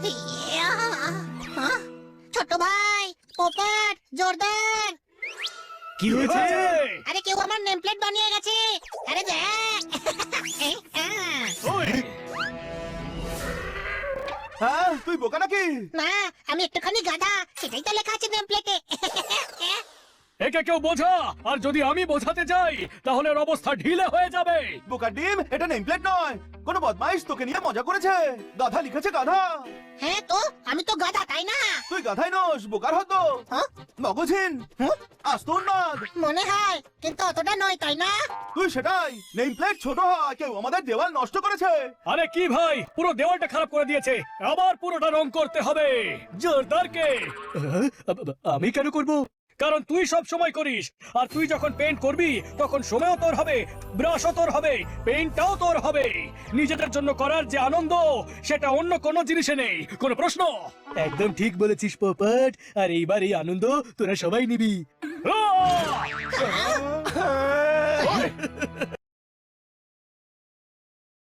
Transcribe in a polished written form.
ইয়া! হ্যাঁ? ছোট ভাই, পোপট, জোরদার। কি হয়েছে? আরে কেউ আমার নেম প্লেট বানিয়ে গেছে। আরে দেখ। হ্যাঁ, তুই বোকা নাকি? না, আমি একটুখানি গাধা, সেটাই তো লেখা আছে নেম প্লেটে। একে কেউ বোঝা, আর যদি আমি বোঝাতে যাই তাহলে এর অবস্থা ঢিলে হয়ে যাবে। বোকা ডিম, এটা নেম প্লেট নয়। কোনো বদমাইশ তোকে নিয়ে মজা করেছে। গাধা লিখেছে গাধা। হ্যাঁ তো, আমি তো গাধা, তাই না? তুই গাধাই নস, বোকার হতো। হ্যাঁ? মগজহীন, আস্ত উন্মাদ। মনে হয়, কিন্তু অতটা নয়, তাই না? তুই সেটাই। নেম প্লেট ছোট হয়, কেউ আমাদের দেওয়াল নষ্ট করেছে। আরে কি ভাই, পুরো দেওয়ালটা খারাপ করে দিয়েছে, আবার পুরোটা রং করতে হবে। জোরদারকে আমি কেন করব? কারণ তুই সব সময় করিস, আর তুই যখন পেইন্ট করবি তখন সময়ও তোর হবে, ব্রাশও তোর হবে, পেইন্টটাও তোর হবে। নিজেদের জন্য করার যে আনন্দ সেটা অন্য কোনো জিনিসে নেই। কোনো প্রশ্ন? একদম ঠিক বলেছিস পোপট, আর এইবার এই আনন্দ তোরা সবাই নিবি।